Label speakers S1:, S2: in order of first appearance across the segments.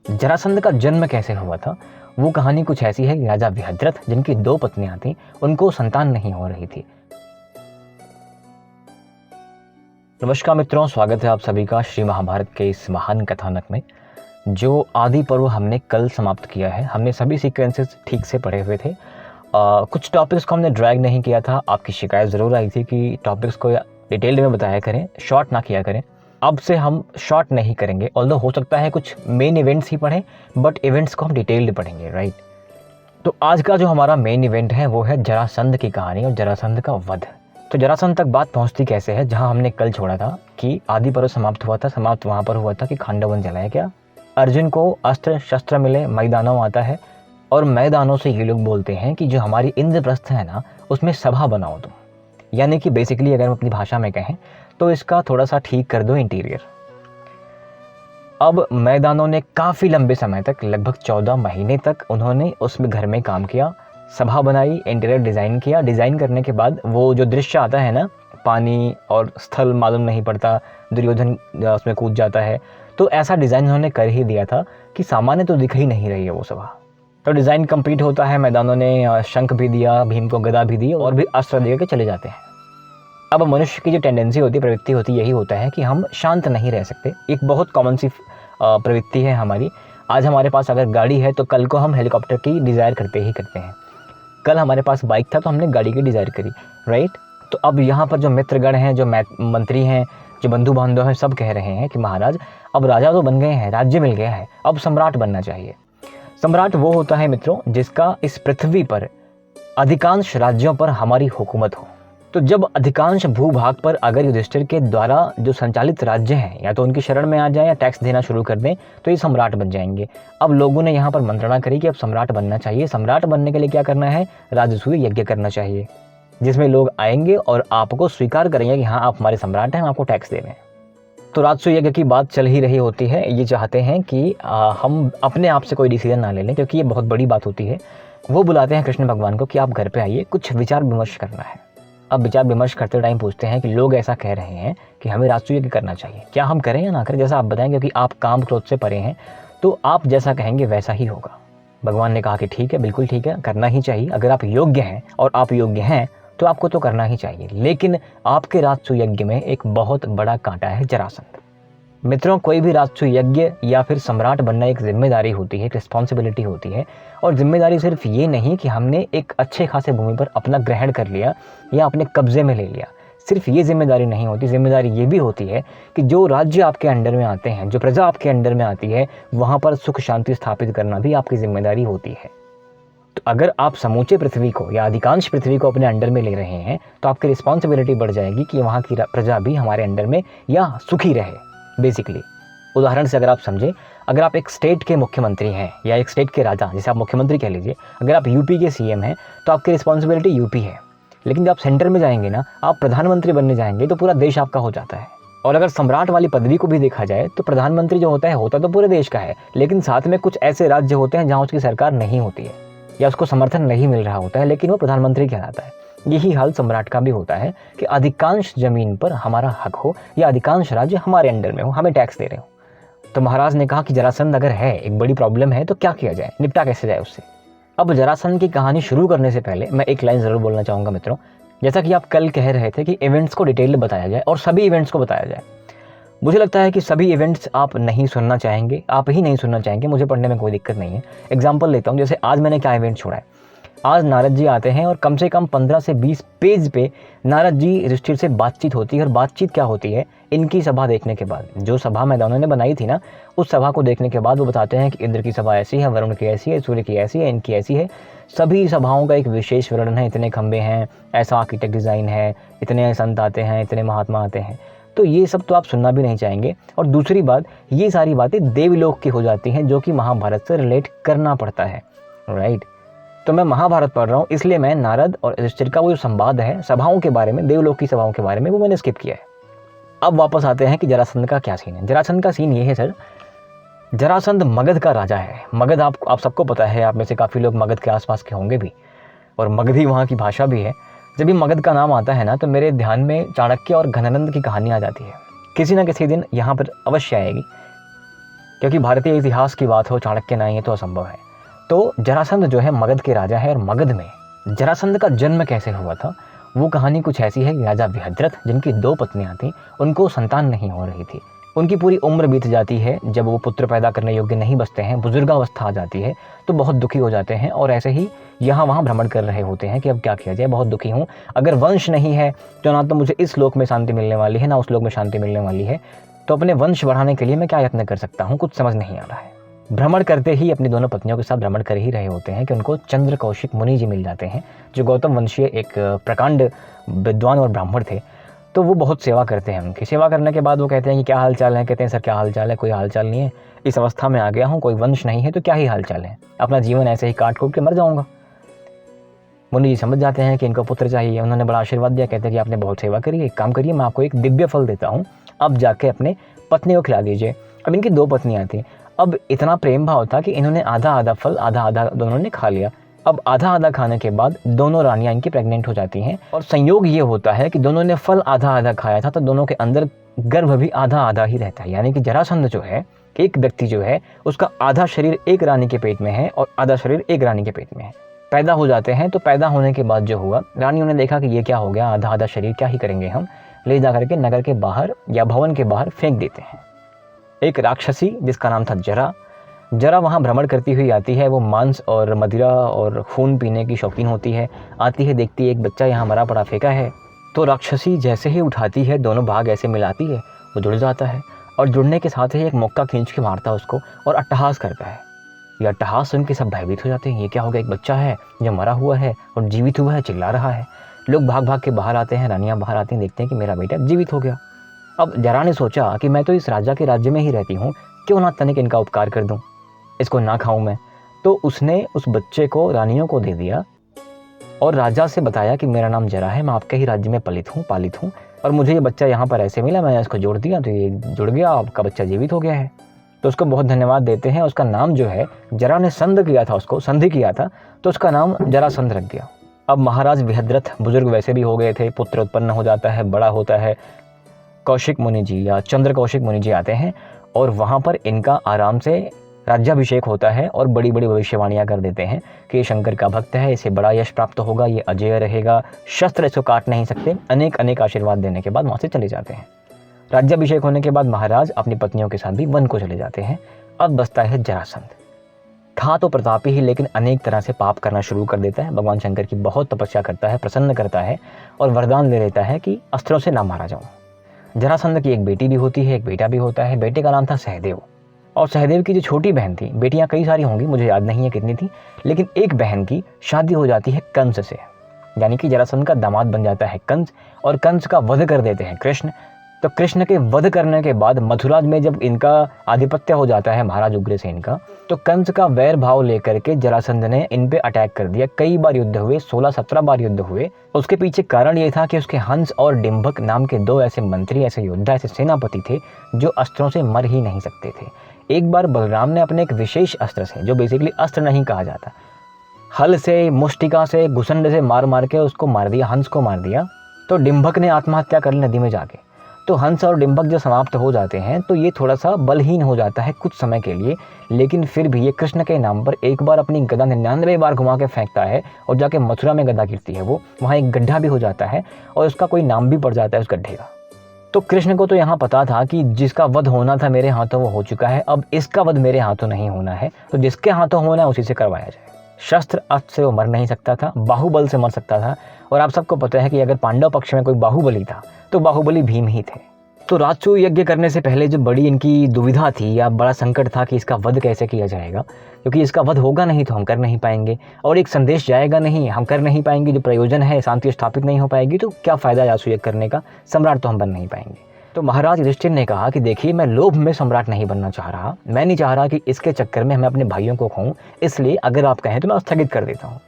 S1: जरासंध का जन्म कैसे हुआ था, वो कहानी कुछ ऐसी है कि राजा बृहद्रथ, जिनकी 2 पत्नियां थीं, उनको संतान नहीं हो रही थी। नमस्कार मित्रों, स्वागत है आप सभी का श्री महाभारत के इस महान कथानक में। जो आदि पर्व हमने कल समाप्त किया है, हमने सभी सीक्वेंसेस ठीक से पढ़े हुए थे। कुछ टॉपिक्स को हमने ड्रैग नहीं किया था। आपकी शिकायत ज़रूर आई थी कि टॉपिक्स को डिटेल में बताया करें, शॉर्ट ना किया करें। अब से हम शॉर्ट नहीं करेंगे, ऑल्दो हो सकता है कुछ मेन इवेंट्स ही पढ़ें, बट इवेंट्स को हम डिटेल्ड पढ़ेंगे, राइट। तो आज का जो हमारा मेन इवेंट है वो है जरासंध की कहानी और जरासंध का वध। तो जरासंध तक बात पहुंचती कैसे है, जहां हमने कल छोड़ा था कि आदि पर्व समाप्त हुआ था। समाप्त वहां पर हुआ था कि खांडवन जलाया गया, अर्जुन को अस्त्र शस्त्र मिले, मैदानों आता है और मैदानों से ये लोग बोलते हैं कि जो हमारी इंद्रप्रस्थ है ना, उसमें सभा बनाओ तुम। यानी कि बेसिकली अगर हम अपनी भाषा में कहें तो इसका थोड़ा सा ठीक कर दो इंटीरियर। अब मैदानों ने काफ़ी लंबे समय तक, लगभग 14 महीने तक उन्होंने उसमें घर में काम किया, सभा बनाई, इंटीरियर डिज़ाइन किया। डिज़ाइन करने के बाद वो जो दृश्य आता है ना, पानी और स्थल मालूम नहीं पड़ता, दुर्योधन उसमें कूद जाता है, तो ऐसा डिज़ाइन उन्होंने कर ही दिया था कि सामान्य तो दिख ही नहीं रही है वो सभा। तो डिज़ाइन कंप्लीट होता है, मैदानों ने शंख भी दिया, भीम को गदा भी दी और भी अस्त्र दे के चले जाते हैं। अब मनुष्य की जो टेंडेंसी होती है, प्रवृत्ति होती है, यही होता है कि हम शांत नहीं रह सकते। एक बहुत कॉमन सी प्रवृत्ति है हमारी। आज हमारे पास अगर गाड़ी है तो कल को हम हेलीकॉप्टर की डिज़ायर करते ही करते हैं। कल हमारे पास बाइक था तो हमने गाड़ी की डिज़ायर करी, राइट। तो अब यहाँ पर जो मित्रगण हैं, जो मंत्री हैं, जो बंधु बांधव हैं, सब कह रहे हैं कि महाराज अब राजा तो बन गए हैं, राज्य मिल गया है, अब सम्राट बनना चाहिए। सम्राट वो होता है मित्रों जिसका इस पृथ्वी पर अधिकांश राज्यों पर हमारी हुकूमत हो। तो जब अधिकांश भूभाग पर अगर युधिष्ठिर के द्वारा जो संचालित राज्य हैं या तो उनकी शरण में आ जाए या टैक्स देना शुरू कर दें तो ये सम्राट बन जाएंगे। अब लोगों ने यहाँ पर मंत्रणा करी कि अब सम्राट बनना चाहिए। सम्राट बनने के लिए क्या करना है, राजसूय यज्ञ करना चाहिए, जिसमें लोग आएंगे और आपको स्वीकार करेंगे कि हाँ आप हमारे सम्राट हैं, हम आपको टैक्स दे रहे हैं। तो राजसूय यज्ञ की बात चल ही रही होती है। ये चाहते हैं कि हम अपने आप से कोई डिसीजन ना ले लें, क्योंकि ये बहुत बड़ी बात होती है। वो बुलाते हैं कृष्ण भगवान को कि आप घर पे आइए, कुछ विचार विमर्श करना है। अब विचार विमर्श करते टाइम पूछते हैं कि लोग ऐसा कह रहे हैं कि हमें राजसूय यज्ञ करना चाहिए, क्या हम करें या ना करें, जैसा आप बताएं, क्योंकि आप काम क्रोध से परे हैं, तो आप जैसा कहेंगे वैसा ही होगा। भगवान ने कहा कि ठीक है, बिल्कुल ठीक है, करना ही चाहिए। अगर आप योग्य हैं और आप योग्य हैं तो आपको तो करना ही चाहिए। लेकिन आपके राजसूय यज्ञ में एक बहुत बड़ा कांटा है, जरासंध। मित्रों, कोई भी राजसूय यज्ञ या फिर सम्राट बनना एक जिम्मेदारी होती है, एक रिस्पॉन्सिबिलिटी होती है। और जिम्मेदारी सिर्फ ये नहीं कि हमने एक अच्छे खासे भूमि पर अपना ग्रहण कर लिया या अपने कब्जे में ले लिया, सिर्फ ये जिम्मेदारी नहीं होती। जिम्मेदारी ये भी होती है कि जो राज्य आपके अंडर में आते हैं, जो प्रजा आपके अंडर में आती है, वहाँ पर सुख शांति स्थापित करना भी आपकी जिम्मेदारी होती है। तो अगर आप समूचे पृथ्वी को या अधिकांश पृथ्वी को अपने अंडर में ले रहे हैं तो आपकी रिस्पॉन्सिबिलिटी बढ़ जाएगी कि वहाँ की प्रजा भी हमारे अंडर में या सुखी रहे। बेसिकली उदाहरण से अगर आप समझें, अगर आप एक स्टेट के मुख्यमंत्री हैं या एक स्टेट के राजा, जिसे आप मुख्यमंत्री कह लीजिए, अगर आप यूपी के सीएम हैं तो आपकी रिस्पॉन्सिबिलिटी यूपी है। लेकिन जब आप सेंटर में जाएंगे ना, आप प्रधानमंत्री बनने जाएंगे, तो पूरा देश आपका हो जाता है। और अगर सम्राट वाली पदवी को भी देखा जाए तो प्रधानमंत्री जो होता तो पूरे देश का है, लेकिन साथ में कुछ ऐसे राज्य होते हैं जहाँ उसकी सरकार नहीं होती है या उसको समर्थन नहीं मिल रहा होता है, लेकिन वो प्रधानमंत्री कहलाता है। यही हाल सम्राट का भी होता है कि अधिकांश जमीन पर हमारा हक हो या अधिकांश राज्य हमारे अंडर में हो, हमें टैक्स दे रहे हो। तो महाराज ने कहा कि जरासंध अगर है, एक बड़ी प्रॉब्लम है, तो क्या किया जाए, निपटा कैसे जाए उससे। अब जरासंध की कहानी शुरू करने से पहले मैं एक लाइन ज़रूर बोलना चाहूँगा मित्रों। जैसा कि आप कल कह रहे थे कि इवेंट्स को डिटेल में बताया जाए और सभी इवेंट्स को बताया जाए, मुझे लगता है कि सभी इवेंट्स आप नहीं सुनना चाहेंगे, आप ही नहीं सुनना चाहेंगे। मुझे पढ़ने में कोई दिक्कत नहीं है। एग्जाम्पल लेता हूँ, जैसे आज मैंने क्या इवेंट छोड़ा है। आज नारद जी आते हैं और कम से कम 15 से 20 पेज पे नारद जी युधिष्ठिर से बातचीत होती है। और बातचीत क्या होती है, इनकी सभा देखने के बाद, जो सभा मैदानों ने बनाई थी ना, उस सभा को देखने के बाद वो बताते हैं कि इंद्र की सभा ऐसी है, वरुण की ऐसी है, सूर्य की ऐसी है, इनकी ऐसी है। सभी सभाओं का एक विशेष वर्णन है, इतने खंबे हैं, ऐसा आर्किटेक्ट डिज़ाइन है, इतने संत आते हैं, इतने महात्मा आते हैं। तो ये सब तो आप सुनना भी नहीं चाहेंगे। और दूसरी बात, ये सारी बातें देवलोक की हो जाती हैं, जो कि महाभारत से रिलेट करना पड़ता है, राइट। तो मैं महाभारत पढ़ रहा हूँ, इसलिए मैं नारद और युधिष्ठिर का वो जो संवाद है सभाओं के बारे में, देवलोक की सभाओं के बारे में, वो मैंने स्किप किया है। अब वापस आते हैं कि जरासंध का क्या सीन है। जरासंध का सीन ये है सर, जरासंध मगध का राजा है। मगध आप सबको पता है, आप में से काफ़ी लोग मगध के आसपास के होंगे भी, और मगधी वहाँ की भाषा भी है। जब भी मगध का नाम आता है ना, तो मेरे ध्यान में चाणक्य और घनानंद की कहानी आ जाती है। किसी ना किसी दिन यहाँ पर अवश्य आएगी। क्योंकि भारतीय इतिहास की बात हो, चाणक्य नहीं है तो असंभव है। तो जरासंध जो है मगध के राजा है, और मगध में जरासंध का जन्म कैसे हुआ था वो कहानी कुछ ऐसी है कि राजा विहद्रथ, जिनकी 2 पत्नियां थीं, उनको संतान नहीं हो रही थी। उनकी पूरी उम्र बीत जाती है, जब वो पुत्र पैदा करने योग्य नहीं बचते हैं, बुजुर्गावस्था आ जाती है, तो बहुत दुखी हो जाते हैं और ऐसे ही यहाँ वहाँ भ्रमण कर रहे होते हैं कि अब क्या किया जाए, बहुत दुखी हूँ, अगर वंश नहीं है तो ना तो मुझे इस लोक में शांति मिलने वाली है, ना उस लोक में शांति मिलने वाली है, तो अपने वंश बढ़ाने के लिए मैं क्या यत्न कर सकता हूँ, कुछ समझ नहीं आ रहा है। भ्रमण करते ही अपनी दोनों पत्नियों के साथ भ्रमण कर ही रहे होते हैं कि उनको चंद्र कौशिक मुनि जी मिल जाते हैं, जो गौतम वंशीय एक प्रकांड विद्वान और ब्राह्मण थे। तो वो बहुत सेवा करते हैं उनकी। सेवा करने के बाद वो कहते हैं कि क्या हाल चाल है। कहते हैं सर क्या हाल चाल है, कोई हाल चाल नहीं है, इस अवस्था में आ गया हूँ, कोई वंश नहीं है तो क्या ही हाल चाल है, अपना जीवन ऐसे ही काट कूट के मर जाऊँगा। मुनि जी समझ जाते हैं कि इनको पुत्र चाहिए। उन्होंने बड़ा आशीर्वाद दिया, कहते हैं कि आपने बहुत सेवा करी, एक काम करिए मैं आपको एक दिव्य फल देता हूँ, अब जाके अपने पत्नी को खिला दीजिए। अब इनकी 2 पत्नियाँ थीं, अब इतना प्रेम भाव था कि इन्होंने आधा आधा फल आधा आधा दोनों ने खा लिया। अब आधा आधा खाने के बाद दोनों रानियां इनकी प्रेग्नेंट हो जाती हैं, और संयोग ये होता है कि दोनों ने फल आधा आधा खाया था, तो दोनों के अंदर गर्भ भी आधा आधा ही रहता है। यानी कि जरासंध जो है, एक व्यक्ति जो है, उसका आधा शरीर एक रानी के पेट में है और आधा शरीर एक रानी के पेट में है। पैदा हो जाते हैं, तो पैदा होने के बाद जो हुआ, रानियों ने देखा कि ये क्या हो गया, आधा आधा शरीर क्या ही करेंगे हम, ले जा करके नगर के बाहर या भवन के बाहर फेंक देते हैं। एक राक्षसी जिसका नाम था जरा वहाँ भ्रमण करती हुई आती है। वो मांस और मदिरा और खून पीने की शौकीन होती है। आती है, देखती है एक बच्चा यहाँ मरा पड़ा फेंका है, तो राक्षसी जैसे ही उठाती है, दोनों भाग ऐसे मिलाती है, वो जुड़ जाता है, और जुड़ने के साथ ही एक मुक्का खींच के मारता है उसको और अट्टहास करता है। ये अट्टहास सुन के सब भयभीत हो जाते हैं, ये क्या हो गया, एक बच्चा है जो मरा हुआ है और जीवित हुआ है, चिल्ला रहा है। लोग भाग भाग के बाहर आते हैं, रानियाँ बाहर आती हैं, देखते हैं कि मेरा बेटा जीवित हो गया। अब जरा ने सोचा कि मैं तो इस राजा के राज्य में ही रहती हूँ, क्यों ना तनिक इनका उपकार कर दूँ, इसको ना खाऊं मैं। तो उसने उस बच्चे को रानियों को दे दिया और राजा से बताया कि मेरा नाम जरा है, मैं आपके ही राज्य में पालित हूँ और मुझे ये बच्चा यहाँ पर ऐसे मिला, मैंने इसको जोड़ दिया तो ये जुड़ गया, आपका बच्चा जीवित हो गया है। तो उसको बहुत धन्यवाद देते हैं। उसका नाम जो है, जरा ने संधि किया था, तो उसका नाम जरासंध रख दिया। अब महाराज विहद्रथ बुजुर्ग वैसे भी हो गए थे, पुत्र उत्पन्न हो जाता है, बड़ा होता है। कौशिक मुनि जी या चंद्र कौशिक मुनि जी आते हैं और वहाँ पर इनका आराम से राज्याभिषेक होता है और बड़ी बड़ी भविष्यवाणियाँ कर देते हैं कि ये शंकर का भक्त है, इसे बड़ा यश प्राप्त होगा, ये अजेय रहेगा, शस्त्र इसको काट नहीं सकते। अनेक आशीर्वाद देने के बाद वहाँ से चले जाते हैं। राज्याभिषेक होने के बाद महाराज अपनी पत्नियों के साथ भी वन को चले जाते हैं। अब बचता है जरासंध। था तो प्रतापी ही, लेकिन अनेक तरह से पाप करना शुरू कर देता है। भगवान शंकर की बहुत तपस्या करता है, प्रसन्न करता है और वरदान ले लेता है कि अस्त्रों से ना मारा जाऊँ। जरासंध की एक बेटी भी होती है, एक बेटा भी होता है। बेटे का नाम था सहदेव, और सहदेव की जो छोटी बहन थी, बेटियां कई सारी होंगी, मुझे याद नहीं है कितनी थी, लेकिन एक बहन की शादी हो जाती है कंस से, यानी कि जरासंध का दामाद बन जाता है कंस, और कंस का वध कर देते हैं कृष्ण। तो कृष्ण के वध करने के बाद मथुरा में जब इनका आधिपत्य हो जाता है महाराज उग्रसेन का, तो कंस का वैर भाव लेकर के जरासंध ने इन पे अटैक कर दिया। कई बार युद्ध हुए, 16-17 बार युद्ध हुए। उसके पीछे कारण ये था कि उसके हंस और डिंभक नाम के 2 ऐसे मंत्री, ऐसे योद्धा, ऐसे सेनापति थे जो अस्त्रों से मर ही नहीं सकते थे। एक बार बलराम ने अपने एक विशेष अस्त्र से, जो बेसिकली अस्त्र नहीं कहा जाता, हल से, मुष्टिका से, घुसंड से मार मार के उसको मार दिया, हंस को मार दिया। तो डिंभक ने आत्महत्या कर ली नदी में जाके। तो हंस और डिंभक जब समाप्त हो जाते हैं तो ये थोड़ा सा बलहीन हो जाता है कुछ समय के लिए, लेकिन फिर भी ये कृष्ण के नाम पर एक बार अपनी गदा 99 बार घुमा के फेंकता है और जाके मथुरा में गदा गिरती है। वो वहाँ एक गड्ढा भी हो जाता है और उसका कोई नाम भी पड़ जाता है उस गड्ढे का। तो कृष्ण को तो यहाँ पता था कि जिसका वध होना था मेरे हाथों वो हो चुका है, अब इसका वध मेरे हाथों नहीं होना है, तो जिसके हाथों होना है उसी से करवाया जाए। शस्त्र अस्त्र से वो मर नहीं सकता था, बाहुबल से मर सकता था। और आप सबको पता है कि अगर पांडव पक्ष में कोई बाहुबली था तो बाहुबली भीम ही थे। तो राजसूय यज्ञ करने से पहले जो बड़ी इनकी दुविधा थी या बड़ा संकट था कि इसका वध कैसे किया जाएगा, क्योंकि इसका वध होगा नहीं तो हम कर नहीं पाएंगे और एक संदेश जाएगा नहीं, हम कर नहीं पाएंगे, जो प्रयोजन है शांति स्थापित नहीं हो पाएगी, तो क्या फ़ायदा राजसूय यज्ञ करने का, सम्राट तो हम बन नहीं पाएंगे। तो महाराज युधिष्ठिर ने कहा कि देखिए, मैं लोभ में सम्राट नहीं बनना चाह रहा, मैं नहीं चाह रहा कि इसके चक्कर में मैं अपने भाइयों को खोऊं, इसलिए अगर आप कहें तो मैं स्थगित कर देता हूँ।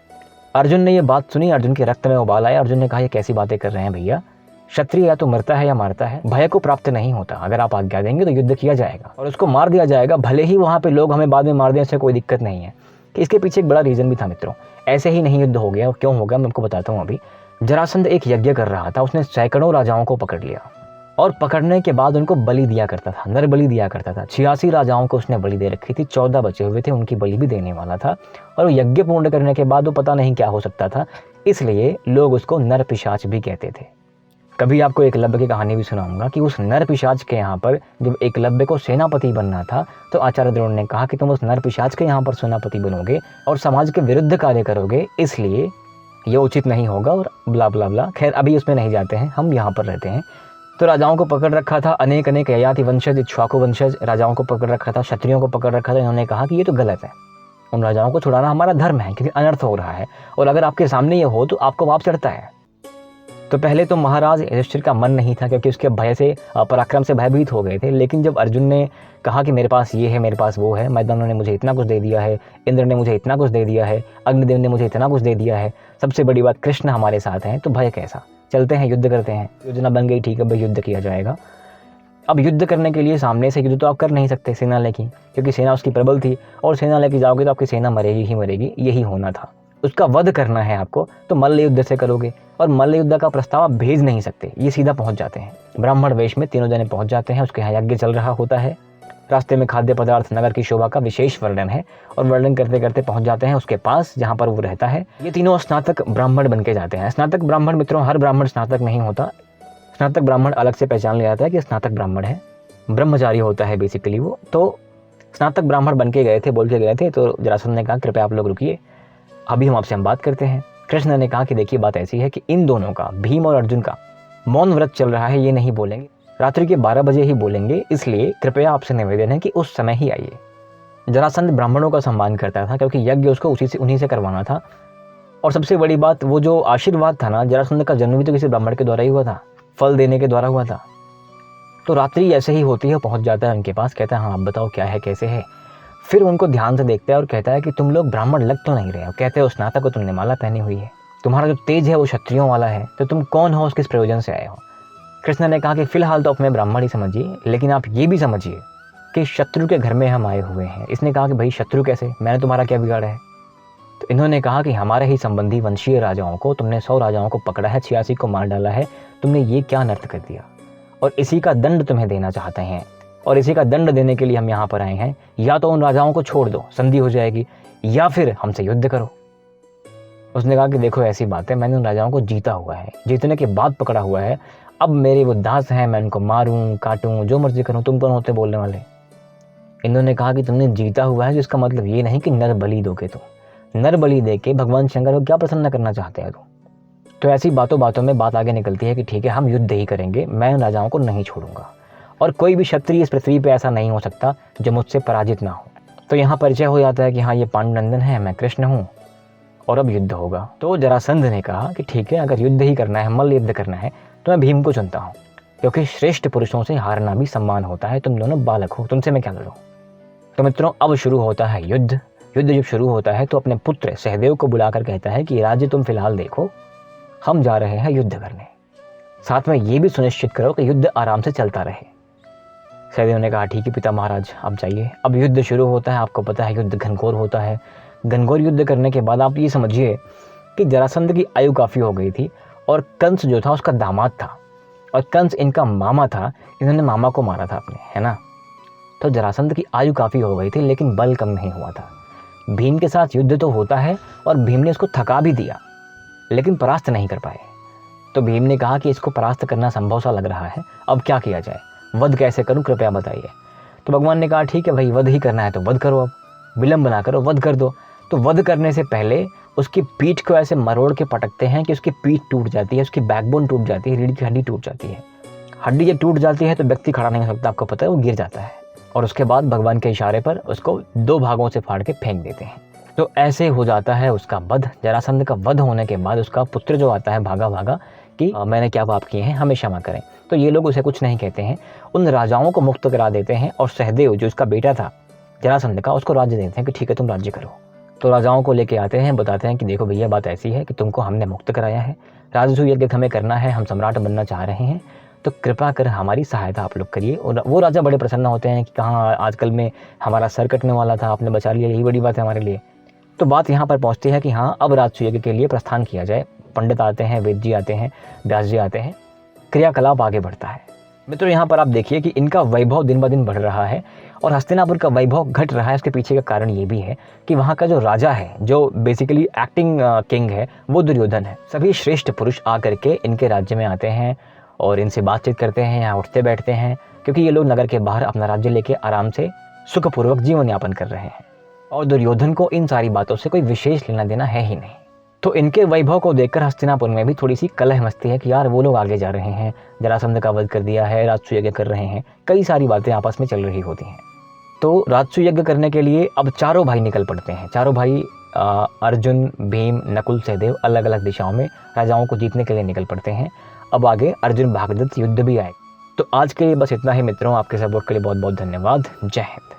S1: अर्जुन ने यह बात सुनी, अर्जुन के रक्त में उबाल आया। अर्जुन ने कहा, ये कैसी बातें कर रहे हैं भैया, क्षत्रिय या तो मरता है या मारता है, भय को प्राप्त नहीं होता। अगर आप आज्ञा देंगे तो युद्ध किया जाएगा और उसको मार दिया जाएगा, भले ही वहाँ पे लोग हमें बाद में मार दें, इससे कोई दिक्कत नहीं है। इसके पीछे एक बड़ा रीज़न भी था मित्रों, ऐसे ही नहीं युद्ध हो गया। क्यों हो गया मैं आपको बताता हूँ। अभी जरासंध एक यज्ञ कर रहा था, उसने सैकड़ों राजाओं को पकड़ लिया और पकड़ने के बाद उनको बलि दिया करता था, नर बलि दिया करता था। 86 राजाओं को उसने बलि दे रखी थी, 14 बचे हुए थे, उनकी बलि भी देने वाला था। और वो यज्ञ पूर्ण करने के बाद वो पता नहीं क्या हो सकता था, इसलिए लोग उसको नर पिशाच भी कहते थे। कभी आपको एकलव्य की कहानी भी सुनाऊंगा कि उस नर पिशाच के यहाँ पर जब एकलव्य को सेनापति बनना था तो आचार्य द्रोण ने कहा कि तुम उस नर पिशाच के यहाँ पर सेनापति बनोगे और समाज के विरुद्ध कार्य करोगे, इसलिए ये उचित नहीं होगा और ब्ला ब्ला ब्ला। खैर अभी उसमें नहीं जाते हैं, हम यहाँ पर रहते हैं। तो राजाओं को पकड़ रखा था, अनेक ययाति वंशज, इक्ष्वाकु वंशज राजाओं को पकड़ रखा था, क्षत्रियों को पकड़ रखा था। इन्होंने कहा कि ये तो गलत है, उन राजाओं को छुड़ाना हमारा धर्म है क्योंकि अनर्थ हो रहा है और अगर आपके सामने ये हो तो आपको पाप चढ़ता है। तो पहले तो महाराज युधिष्ठिर का मन नहीं था क्योंकि उसके भय से, पराक्रम से भयभीत हो गए थे। लेकिन जब अर्जुन ने कहा कि मेरे पास ये है, मेरे पास वो है, मैदानों ने मुझे इतना कुछ दे दिया है, इंद्र ने मुझे इतना कुछ दे दिया है, अग्निदेव ने मुझे इतना कुछ दे दिया है, सबसे बड़ी बात कृष्ण हमारे साथ हैं, तो भय कैसा, चलते हैं युद्ध करते हैं। योजना बन गई, ठीक है भाई युद्ध किया जाएगा। अब युद्ध करने के लिए सामने से युद्ध तो आप कर नहीं सकते सेना लेके, क्योंकि सेना उसकी प्रबल थी और सेना लेके जाओगे तो आपकी सेना मरेगी ही मरेगी, यही होना था। उसका वध करना है आपको तो मल्ल युद्ध से करोगे और मल्ल युद्ध का प्रस्ताव आप भेज नहीं सकते, ये सीधा पहुंच जाते हैं। ब्राह्मण वेश में तीनों जने पहुंच जाते हैं, उसके यहाँ यज्ञ चल रहा होता है। रास्ते में खाद्य पदार्थ, नगर की शोभा का विशेष वर्णन है और वर्णन करते करते पहुंच जाते हैं उसके पास जहाँ पर वो रहता है। ये तीनों स्नातक ब्राह्मण बन के जाते हैं। स्नातक ब्राह्मण मित्रों, हर ब्राह्मण स्नातक नहीं होता। स्नातक ब्राह्मण अलग से पहचान लिया जाता है कि स्नातक ब्राह्मण है, ब्रह्मचारी होता है बेसिकली वो। तो स्नातक ब्राह्मण बन के गए थे, बोल के गए थे। तो जरासंध ने कहा कृपया आप लोग रुकिए, अभी हम आपसे बात करते हैं। कृष्ण ने कहा कि देखिए बात ऐसी है कि इन दोनों का, भीम और अर्जुन का मौन व्रत चल रहा है, ये नहीं बोलेंगे, रात्रि के 12 बजे ही बोलेंगे, इसलिए कृपया आपसे निवेदन है कि उस समय ही आइए। जरासंध ब्राह्मणों का सम्मान करता था क्योंकि यज्ञ उसको उन्हीं से करवाना था। और सबसे बड़ी बात, वो जो आशीर्वाद था ना, जरासंध का जन्म भी तो किसी ब्राह्मण के द्वारा ही हुआ था, फल देने के द्वारा हुआ था। तो रात्रि ऐसे ही होती है, पहुंच जाता है उनके पास, कहता है हाँ आप बताओ क्या है, कैसे है। फिर उनको ध्यान से देखता है और कहता है कि तुम लोग ब्राह्मण लग तो नहीं रहे हो। कहते हो स्नातक को, तुमने माला पहनी हुई है, तुम्हारा जो तेज है वो क्षत्रियों वाला है, तो तुम कौन हो, किस प्रयोजन से आए हो। कृष्ण ने कहा कि फिलहाल तो अपने ब्राह्मण ही समझिए, लेकिन आप ये भी समझिए कि शत्रु के घर में हम आए हुए हैं। इसने कहा कि भाई शत्रु कैसे, मैंने तुम्हारा क्या बिगाड़ा है। तो इन्होंने कहा कि हमारे ही संबंधी वंशीय राजाओं को तुमने 100 राजाओं को पकड़ा है, 86 को मार डाला है, तुमने ये क्या नर्त कर दिया और इसी का दंड तुम्हें देना चाहते हैं। और इसी का दंड देने के लिए हम यहाँ पर आए हैं। या तो उन राजाओं को छोड़ दो, संधि हो जाएगी, या फिर हमसे युद्ध करो। उसने कहा कि देखो ऐसी बात है, मैंने उन राजाओं को जीता हुआ है, जीतने के बाद पकड़ा हुआ है, अब मेरे वो दास हैं, मैं उनको मारूं काटूं जो मर्जी करूं, तुम कौन होते बोलने वाले। इन्होंने कहा कि तुमने जीता हुआ है, जिसका मतलब ये नहीं कि नर बलि दोगे। तो नर बलि दे के भगवान शंकर को क्या प्रसन्न करना चाहते हैं। तो ऐसी बातों बातों में बात आगे निकलती है कि ठीक है हम युद्ध ही करेंगे, मैं उन राजाओं को नहीं छोड़ूंगा और कोई भी क्षत्रिय इस पृथ्वी पे ऐसा नहीं हो सकता जो मुझसे पराजित ना हो। तो यहाँ परिचय हो जाता है कि हाँ ये पांडुनंदन है, मैं कृष्ण हूँ और अब युद्ध होगा। तो जरासंध ने कहा कि ठीक है अगर युद्ध ही करना है, मल्ल युद्ध करना है, तो मैं भीम को चुनता हूँ, क्योंकि श्रेष्ठ पुरुषों से हारना भी सम्मान होता है, तुम दोनों बालक हो, तुमसे मैं क्या लड़ूं। तो मित्रों अब शुरू होता है युद्ध। युद्ध जब शुरू होता है तो अपने पुत्र सहदेव को बुलाकर कहता है कि राज्य तुम फिलहाल देखो, हम जा रहे हैं युद्ध करने, साथ में ये भी सुनिश्चित करो कि युद्ध आराम से चलता रहे। सहदेव ने कहा ठीक है पिता महाराज आप जाइए। अब युद्ध शुरू होता है, आपको पता है युद्ध घनघोर होता है। घनघोर युद्ध करने के बाद आप ये समझिए कि जरासंध की आयु काफ़ी हो गई थी और कंस जो था उसका दामाद था और कंस इनका मामा था, इन्होंने मामा को मारा था अपने, है ना। तो जरासंध की आयु काफ़ी हो गई थी लेकिन बल कम नहीं हुआ था। भीम के साथ युद्ध तो होता है और भीम ने उसको थका भी दिया लेकिन परास्त नहीं कर पाए। तो भीम ने कहा कि इसको परास्त करना संभव सा लग रहा है, अब क्या किया जाए, वध कैसे करूं कृपया बताइए। तो भगवान ने कहा ठीक है भाई वध ही करना है तो वध करो, अब विलंब ना करो, वध कर दो। तो वध करने से पहले उसकी पीठ को ऐसे मरोड़ के पटकते हैं कि उसकी पीठ टूट जाती है, उसकी बैकबोन टूट जाती है, रीढ़ की हड्डी टूट जाती है। हड्डी जब टूट जाती है तो व्यक्ति खड़ा नहीं हो सकता, आपको पता है, वो गिर जाता है। और उसके बाद भगवान के इशारे पर उसको 2 भागों से फाड़ के फेंक देते हैं। तो ऐसे हो जाता है उसका वध। जरासंध का वध होने के बाद उसका पुत्र जो आता है भागा भागा कि मैंने क्या पाप किए हैं, हमें क्षमा करें। तो ये लोग उसे कुछ नहीं कहते हैं, उन राजाओं को मुक्त करा देते हैं और सहदेव जो उसका बेटा था जरासंध का, उसको राज्य देते हैं कि ठीक है तुम राज्य करो। तो राजाओं को लेके आते हैं, बताते हैं कि देखो भैया बात ऐसी है कि तुमको हमने मुक्त कराया है, राजसूय यज्ञ हमें करना है, हम सम्राट बनना चाह रहे हैं, तो कृपा कर हमारी सहायता आप लोग करिए। और वो राजा बड़े प्रसन्न होते हैं कि कहाँ आजकल में हमारा सर कटने वाला था, आपने बचा लिया, यही बड़ी बात है हमारे लिए। तो बात यहाँ पर पहुँचती है कि हाँ अब राजसूय यज्ञ के लिए प्रस्थान किया जाए। पंडित आते हैं, वेद जी आते हैं, व्यास जी आते हैं, क्रियाकलाप आगे बढ़ता है। मित्रों यहाँ पर आप देखिए कि इनका वैभव दिन ब दिन बढ़ रहा है और हस्तिनापुर का वैभव घट रहा है। इसके पीछे का कारण ये भी है कि वहाँ का जो राजा है, जो बेसिकली एक्टिंग किंग है, वो दुर्योधन है। सभी श्रेष्ठ पुरुष आकर के इनके राज्य में आते हैं और इनसे बातचीत करते हैं, यहाँ उठते बैठते हैं, क्योंकि ये लोग नगर के बाहर अपना राज्य लेके आराम से सुखपूर्वक जीवन यापन कर रहे हैं और दुर्योधन को इन सारी बातों से कोई विशेष लेना देना है ही नहीं। तो इनके वैभव को देखकर हस्तिनापुर में भी थोड़ी सी कलह मचती है कि यार वो लोग आगे जा रहे हैं, जरासंध का वध कर दिया है, राजसूय यज्ञ कर रहे हैं, कई सारी बातें आपस में चल रही होती हैं। तो राजसूय यज्ञ करने के लिए अब चारों भाई निकल पड़ते हैं। चारों भाई अर्जुन, भीम, नकुल, सहदेव अलग अलग दिशाओं में राजाओं को जीतने के लिए निकल पड़ते हैं। अब आगे अर्जुन भागदत्त युद्ध भी आए। तो आज के लिए बस इतना ही मित्रों। आपके सपोर्ट के लिए बहुत बहुत धन्यवाद। जय हिंद।